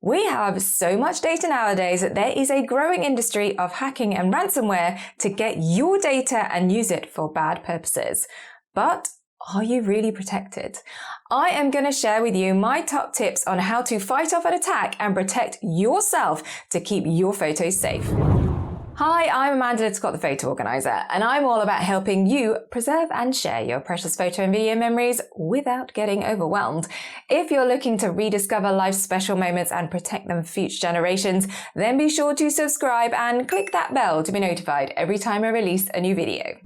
We have so much data nowadays that there is a growing industry of hacking and ransomware to get your data and use it for bad purposes. But are you really protected? I am going to share with you my top tips on how to fight off an attack and protect yourself to keep your photos safe. Hi, I'm Amanda Littlecott, the photo organizer, and I'm all about helping you preserve and share your precious photo and video memories without getting overwhelmed. If you're looking to rediscover life's special moments and protect them for future generations, then be sure to subscribe and click that bell to be notified every time I release a new video.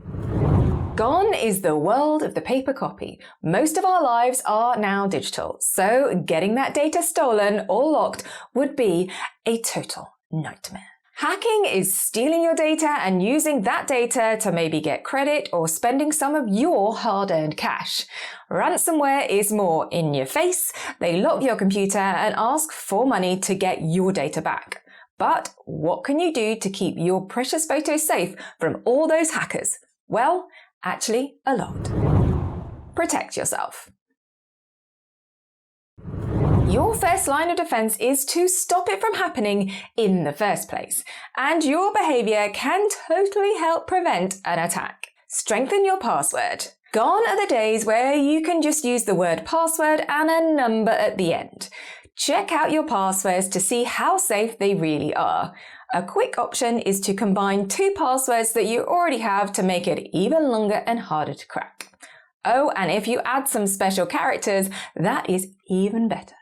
Gone is the world of the paper copy. Most of our lives are now digital, so getting that data stolen or locked would be a total nightmare. Hacking is stealing your data and using that data to maybe get credit or spending some of your hard-earned cash. Ransomware is more in your face. They lock your computer and ask for money to get your data back. But what can you do to keep your precious photos safe from all those hackers? Well, actually a lot. Protect yourself. Your first line of defense is to stop it from happening in the first place, and your behavior can totally help prevent an attack. Strengthen your password. Gone are the days where you can just use the word password and a number at the end. Check out your passwords to see how safe they really are. A quick option is to combine two passwords that you already have to make it even longer and harder to crack. Oh, and if you add some special characters, that is even better.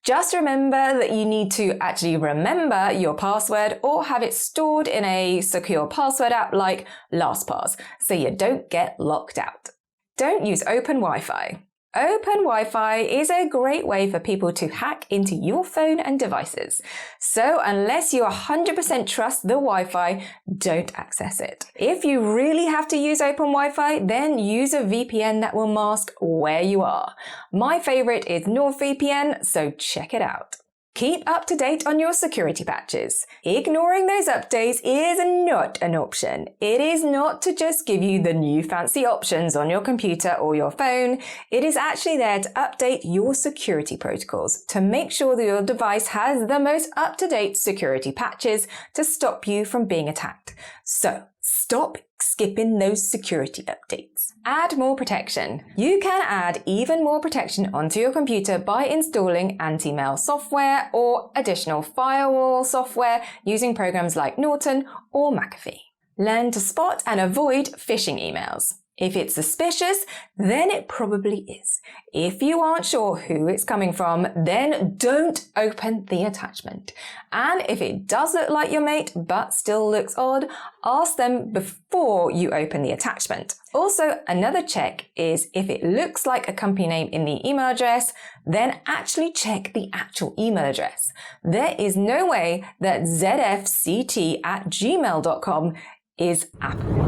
Just remember that you need to actually remember your password or have it stored in a secure password app like LastPass, so you don't get locked out. Don't use open Wi-Fi. Open Wi-Fi is a great way for people to hack into your phone and devices. So unless you 100% trust the Wi-Fi, don't access it. If you really have to use open Wi-Fi, then use a VPN that will mask where you are. My favorite is NordVPN, so check it out. Keep up to date on your security patches. Ignoring those updates is not an option. It is not to just give you the new fancy options on your computer or your phone. It is actually there to update your security protocols to make sure that your device has the most up-to-date security patches to stop you from being attacked. So, stop skipping those security updates. Add more protection. You can add even more protection onto your computer by installing anti-mail software or additional firewall software using programs like Norton or McAfee. Learn to spot and avoid phishing emails. If it's suspicious, then it probably is. If you aren't sure who it's coming from, then don't open the attachment. And if it does look like your mate but still looks odd, ask them before you open the attachment. Also, another check is if it looks like a company name in the email address, then actually check the actual email address. There is no way that zfct@gmail.com is Apple.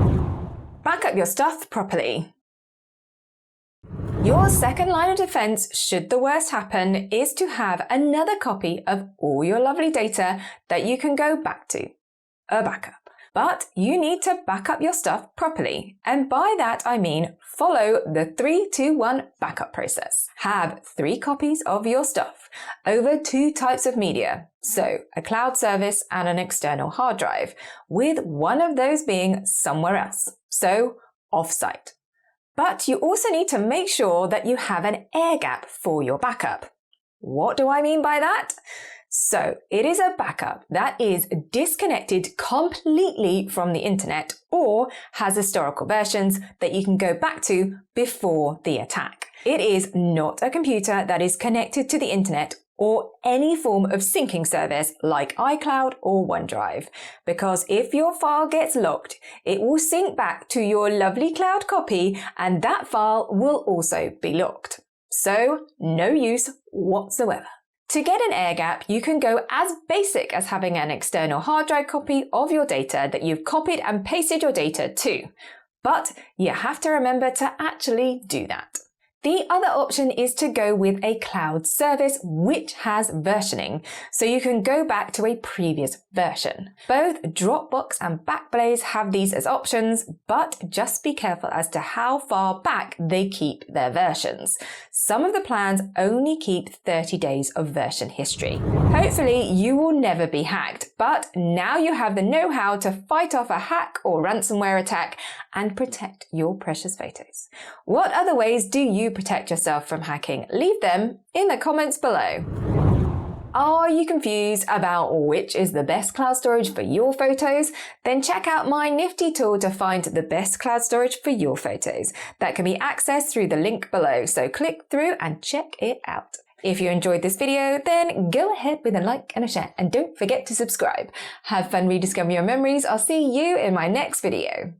Back up your stuff properly. Your second line of defense, should the worst happen, is to have another copy of all your lovely data that you can go back to. A backup. But you need to back up your stuff properly. And by that I mean follow the 3-2-1 backup process. Have 3 copies of your stuff over 2 types of media. So a cloud service and an external hard drive, with one of those being somewhere else. So off-site. But you also need to make sure that you have an air gap for your backup. What do I mean by that? So it is a backup that is disconnected completely from the internet or has historical versions that you can go back to before the attack. It is not a computer that is connected to the internet or any form of syncing service like iCloud or OneDrive, because if your file gets locked, it will sync back to your lovely cloud copy and that file will also be locked. So no use whatsoever. To get an air gap, you can go as basic as having an external hard drive copy of your data that you've copied and pasted your data to. But you have to remember to actually do that. The other option is to go with a cloud service which has versioning, so you can go back to a previous version. Both Dropbox and Backblaze have these as options, but just be careful as to how far back they keep their versions. Some of the plans only keep 30 days of version history. Hopefully you will never be hacked, but now you have the know-how to fight off a hack or ransomware attack and protect your precious photos. What other ways do you protect yourself from hacking? Leave them in the comments below. Are you confused about which is the best cloud storage for your photos? Then check out my nifty tool to find the best cloud storage for your photos. That can be accessed through the link below, so click through and check it out. If you enjoyed this video, then go ahead with a like and a share, and don't forget to subscribe. Have fun rediscovering your memories. I'll see you in my next video.